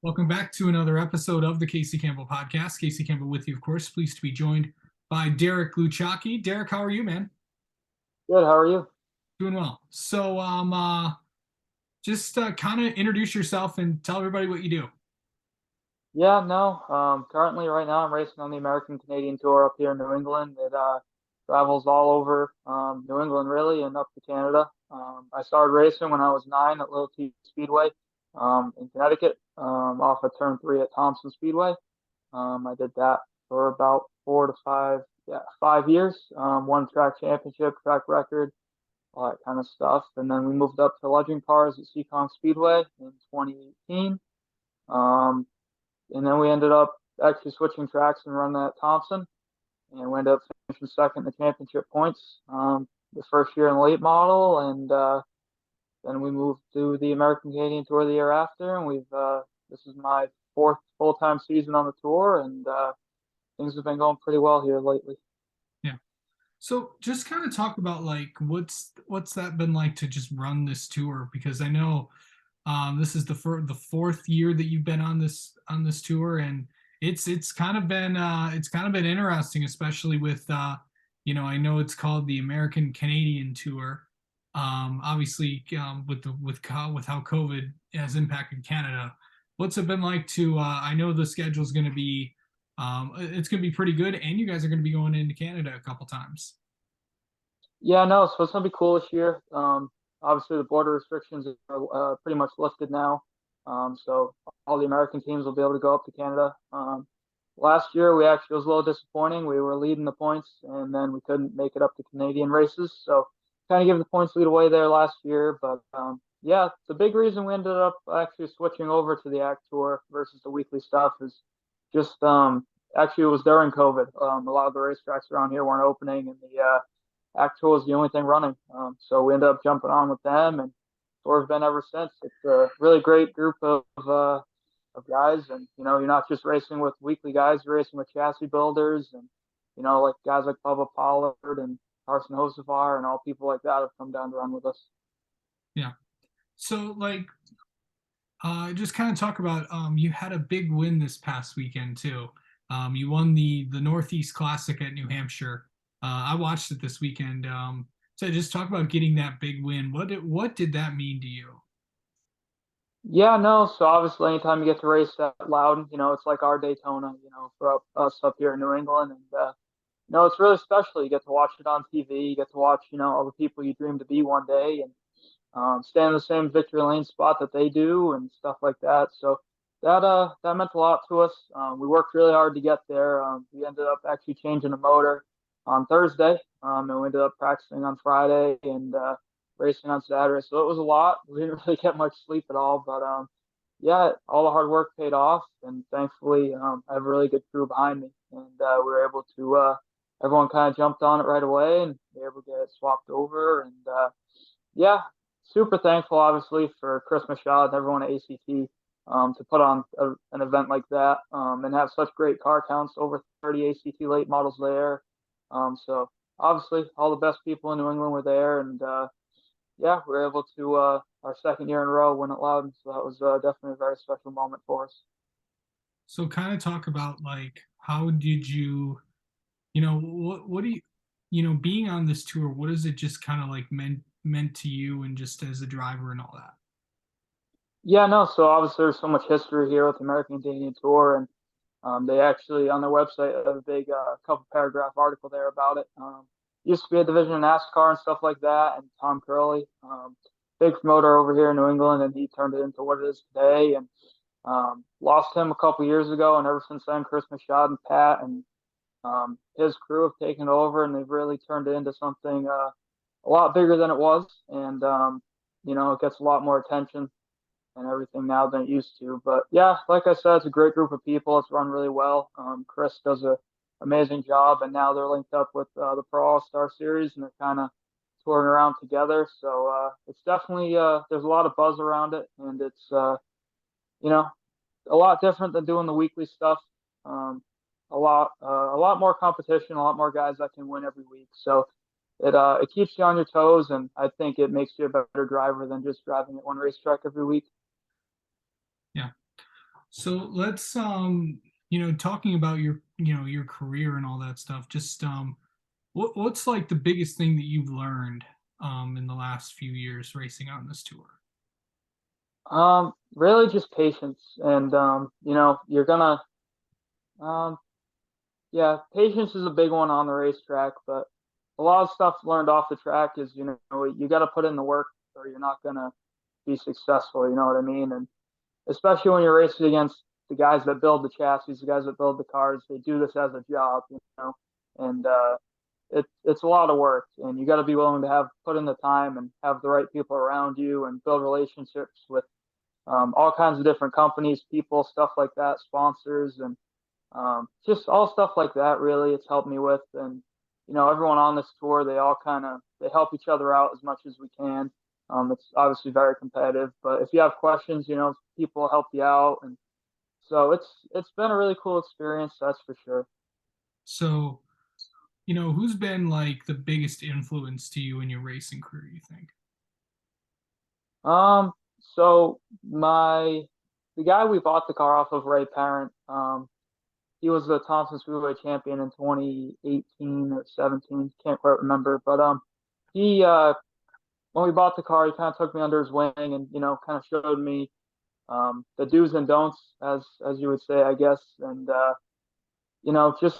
Welcome back to another episode of the Casey Campbell podcast. Casey Campbell with you, of course. Pleased to be joined by Derek Gluchacki. Derek, how are you, man? Good. How are you? Doing well. So, just kind of introduce yourself and tell everybody what you do. Yeah, no. Currently, right now, I'm racing on the American Canadian Tour up here in New England. It travels all over New England, really, and up to Canada. I started racing when I was 9 at Little T Speedway in Connecticut, off of Turn 3 at Thompson Speedway. I did that for about 5 years. Won track championship, track record, all that kind of stuff. And then we moved up to Legend Cars at Seekonk Speedway in 2018. Um, and then we ended up actually switching tracks and running at Thompson, and we ended up finishing second in the championship points the first year in the late model, and then we moved to the American Canadian Tour the year after, and we've this is my fourth full-time season on the tour, and things have been going pretty well here lately. Yeah. So, just kind of talk about like what's that been like to just run this tour? Because I know this is the fourth year that you've been on this tour, and it's kind of been interesting, especially with I know it's called the American Canadian Tour. Obviously, with how COVID has impacted Canada, what's it been like to? I know the schedule is going to be it's going to be pretty good, and you guys are going to be going into Canada a couple times. Yeah, no, so it's gonna be cool this year. Obviously, the border restrictions are pretty much lifted now, so all the American teams will be able to go up to Canada. Last year, we actually was a little disappointing. We were leading the points, and then we couldn't make it up to Canadian races. So, kind of give the points lead away there last year. But yeah, the big reason we ended up actually switching over to the Act Tour versus the weekly stuff is just actually it was during COVID. A lot of the racetracks around here weren't opening, and the Actual is the only thing running. So we ended up jumping on with them, and sort of been ever since. It's a really great group of guys, and you're not just racing with weekly guys, you're racing with chassis builders, and like guys like Bubba Pollard and Carson Hocevar and all people like that have come down to run with us. Yeah. So like just kind of talk about you had a big win this past weekend too. You won the Northeast Classic at New Hampshire. I watched it this weekend. So just talk about getting that big win. What did that mean to you? Yeah, no. So obviously, anytime you get to race that loud, it's like our Daytona, for us up here in New England, and it's really special. You get to watch it on TV. You get to watch, all the people you dream to be one day, and stay in the same victory lane spot that they do, and stuff like that. So that meant a lot to us. We worked really hard to get there. We ended up actually changing the motor on Thursday, and we ended up practicing on Friday and racing on Saturday. So it was a lot. We didn't really get much sleep at all, but yeah, all the hard work paid off, and thankfully I have a really good crew behind me, and we were able to. Everyone kind of jumped on it right away, and we were able to get it swapped over, and yeah, super thankful, obviously, for Chris Machado and everyone at ACT to put on an event like that and have such great car counts, over 30 ACT late models there. So obviously, all the best people in New England were there, and yeah, we were able to our second year in a row win it loud. So that was definitely a very special moment for us. So kind of talk about like how did you, what do being on this tour, what is it just kind of like meant to you and just as a driver and all that? Yeah, no. So obviously, there's so much history here with the American Canadian Tour, and they actually on their website have a big couple paragraph article there about it. Used to be a division of NASCAR and stuff like that, and Tom Curley, big promoter over here in New England, and he turned it into what it is today. And lost him a couple years ago, and ever since then, Chris Machado and Pat and his crew have taken over, and they've really turned it into something a lot bigger than it was. And it gets a lot more attention and everything now than it used to. But yeah, like I said, it's a great group of people. It's run really well. Chris does a amazing job, and now they're linked up with the Pro All Star Series, and they're kind of touring around together. So it's definitely there's a lot of buzz around it, and it's you know a lot different than doing the weekly stuff. A lot more competition, a lot more guys that can win every week. So it keeps you on your toes, and I think it makes you a better driver than just driving at one racetrack every week. Yeah. So let's talking about your your career and all that stuff. Just what's like the biggest thing that you've learned in the last few years racing on this tour? Really just patience, and you're gonna um, yeah, patience is a big one on the racetrack, but a lot of stuff learned off the track is you got to put in the work or you're not gonna be successful. You know what I mean? And especially when you're racing against the guys that build the chassis, the guys that build the cars, they do this as a job, and it's a lot of work, and you got to be willing to have put in the time and have the right people around you and build relationships with all kinds of different companies, people, stuff like that, sponsors, and just all stuff like that. Really, it's helped me with, and everyone on this tour, they all they help each other out as much as we can. It's obviously very competitive, but if you have questions, people help you out, and so it's been a really cool experience, that's for sure. So, who's been like the biggest influence to you in your racing career, you think? Um, so my the guy we bought the car off of, Ray Parent, he was the Thompson Speedway champion in 2018 or 17, can't quite remember, but he when we bought the car, he kind of took me under his wing and kind of showed me the do's and don'ts, as you would say, I guess, and just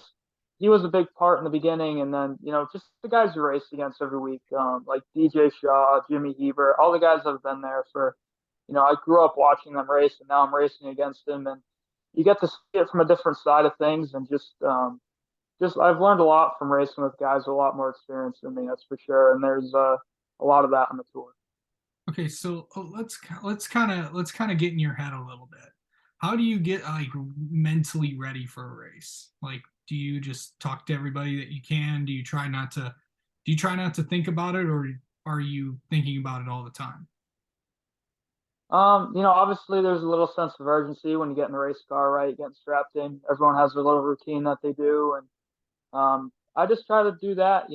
he was a big part in the beginning, and then just the guys you race against every week, like DJ Shaw, Jimmy Heber, all the guys that have been there for, I grew up watching them race, and now I'm racing against them, and you get to see it from a different side of things, and just I've learned a lot from racing with guys with a lot more experience than me, that's for sure, and there's a lot of that on the tour. Okay, so let's kind of get in your head a little bit. How do you get like mentally ready for a race? Like, do you just talk to everybody that you can? Do you try not to think about it, or are you thinking about it all the time? Obviously there's a little sense of urgency when you get in the race car, right? Getting strapped in. Everyone has their little routine that they do, and I just try to do that.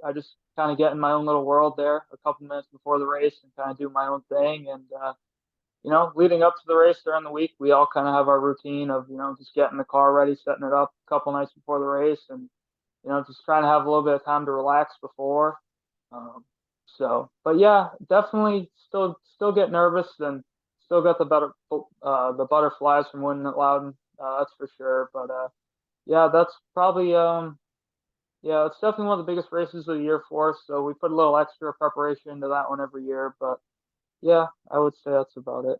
I just kind of get in my own little world there a couple minutes before the race and kind of do my own thing. And leading up to the race during the week, we all kind of have our routine of just getting the car ready, setting it up a couple nights before the race, and just trying to have a little bit of time to relax before. Um, but yeah, definitely still get nervous and still got the butterflies from winning at Loudon. That's for sure. But yeah, that's probably yeah, it's definitely one of the biggest races of the year for us. So we put a little extra preparation into that one every year. But yeah, I would say that's about it.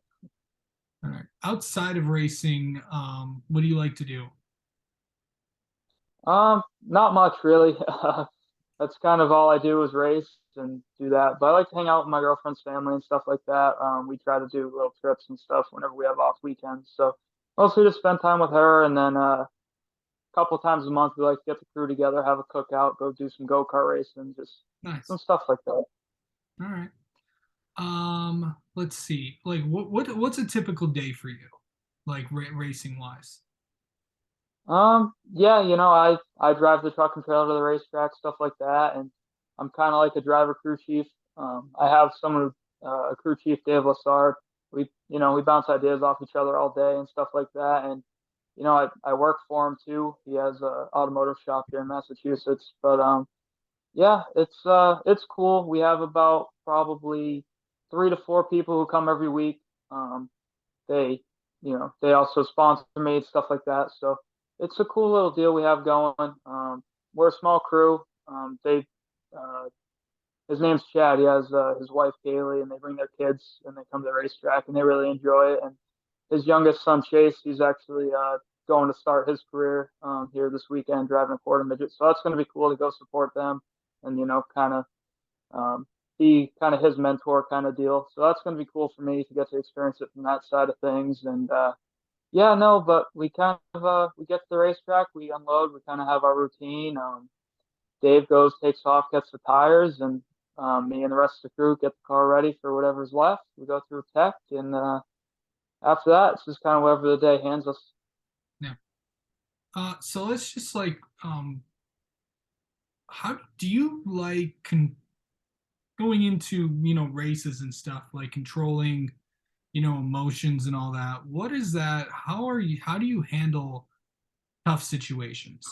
All right. Outside of racing, what do you like to do? Not much really. That's kind of all I do is race and do that. But I like to hang out with my girlfriend's family and stuff like that. We try to do little trips and stuff whenever we have off weekends. So mostly just spend time with her, and then a couple times a month we like to get the crew together, have a cookout, go do some go-kart racing, just some Nice. stuff like that. All right. Let's see. Like, what's a typical day for you, like racing wise? Yeah, I drive the truck and trailer to the racetrack, stuff like that, and I'm kind of like a driver crew chief. I have someone, a crew chief, Dave Lassard. We bounce ideas off each other all day and stuff like that. And I work for him too. He has a automotive shop here in Massachusetts. But yeah, it's cool. We have about probably 3 to 4 people who come every week. Um, they they also sponsor me, stuff like that. So it's a cool little deal we have going. We're a small crew. They uh, his name's Chad. He has his wife Kaylee, and they bring their kids and they come to the racetrack and they really enjoy it. And his youngest son Chase, he's actually going to start his career here this weekend driving a quarter midget. So that's going to be cool to go support them and kind of um, be kind of his mentor kind of deal. So that's going to be cool for me to get to experience it from that side of things. And yeah, no, but we kind of we get to the racetrack, we unload, we kind of have our routine. Dave goes, takes off, gets the tires, and me and the rest of the crew get the car ready for whatever's left. We go through tech, and after that, it's just kind of whatever the day hands us. Yeah. So let's just like, how do you like going into races and stuff, like controlling? emotions and all that. What is that? How do you handle tough situations?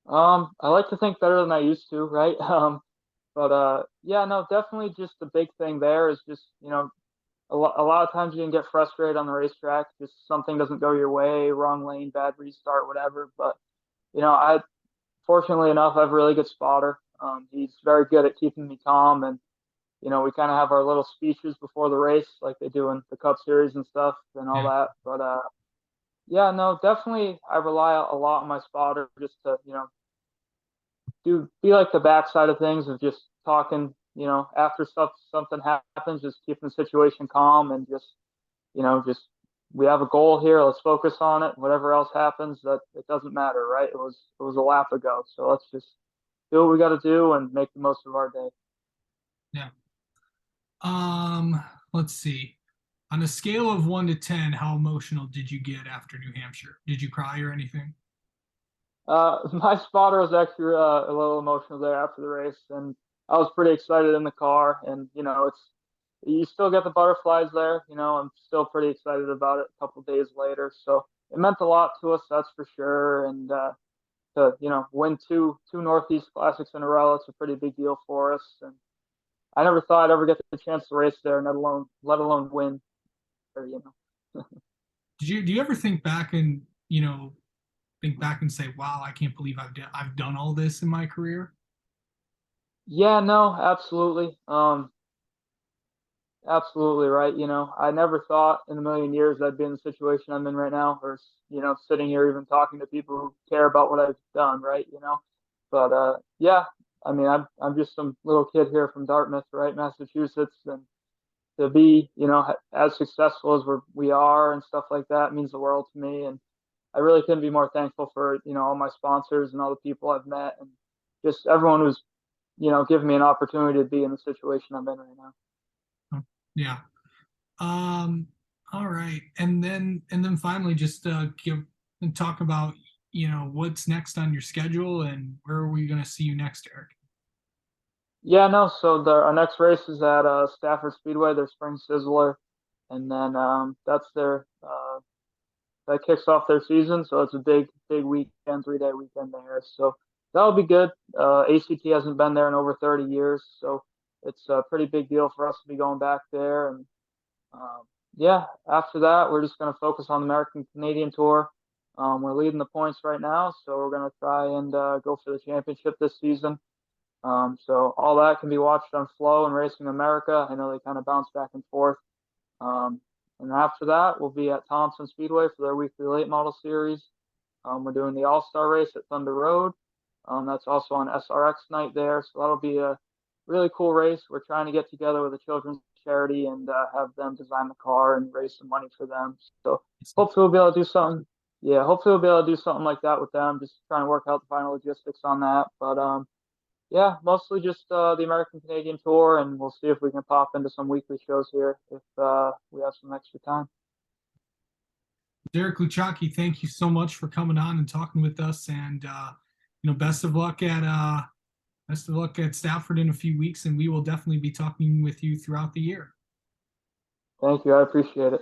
I like to think better than I used to, right? But yeah, no, definitely just the big thing there is just, a lot of times you can get frustrated on the racetrack, just something doesn't go your way, wrong lane, bad restart, whatever. But, I fortunately enough, I have a really good spotter. He's very good at keeping me calm, and we kind of have our little speeches before the race, like they do in the Cup Series and stuff and all Yeah, that. But yeah, no, definitely I rely a lot on my spotter just to, do be like the backside of things of just talking, after something happens, just keeping the situation calm and just we have a goal here, let's focus on it. Whatever else happens, that it doesn't matter, right? It was a lap ago. So let's just do what we gotta do and make the most of our day. yeah. Um, let's see. On a scale of 1 to 10, how emotional did you get after New Hampshire? Did you cry or anything? My spotter was actually a little emotional there after the race, and I was pretty excited in the car. And it's you still get the butterflies there. I'm still pretty excited about it a couple days later. So it meant a lot to us, that's for sure. And to win two Northeast Classics in a row, it's a pretty big deal for us. And I never thought I'd ever get the chance to race there, let alone win. Or. Do you ever think back and say, "Wow, I can't believe I've done all this in my career"? Yeah, no, absolutely. Absolutely right. I never thought in a million years I'd be in the situation I'm in right now, or sitting here even talking to people who care about what I've done, right? But yeah, I mean, I'm just some little kid here from Dartmouth, right, Massachusetts, and to be, as successful as we are and stuff like that means the world to me. And I really couldn't be more thankful for, all my sponsors and all the people I've met and just everyone who's, given me an opportunity to be in the situation I'm in right now. Oh, yeah. Um, all right. And then finally just give and talk about, what's next on your schedule and where are we going to see you next, Eric? Yeah, no. So our next race is at Stafford Speedway, their Spring Sizzler, and then that's their that kicks off their season. So it's a big weekend, 3-day weekend there. So that'll be good. ACT hasn't been there in over 30 years, so it's a pretty big deal for us to be going back there. And um, yeah, after that, we're just going to focus on the American Canadian Tour. We're leading the points right now, so we're going to try and go for the championship this season. So all that can be watched on Flow and Racing America. I know they kind of bounce back and forth. Um, and after that, we'll be at Thompson Speedway for their weekly late model series. We're doing the All Star Race at Thunder Road. That's also on SRX night there. So that'll be a really cool race. We're trying to get together with a children's charity and have them design the car and raise some money for them. So hopefully we'll be able to do something. Yeah, hopefully we'll be able to do something like that with them. Just trying to work out the final logistics on that. But yeah, mostly just the American Canadian Tour, and we'll see if we can pop into some weekly shows here if we have some extra time. Derek Gluchacki, thank you so much for coming on and talking with us. And best of luck at Stafford in a few weeks, and we will definitely be talking with you throughout the year. Thank you. I appreciate it.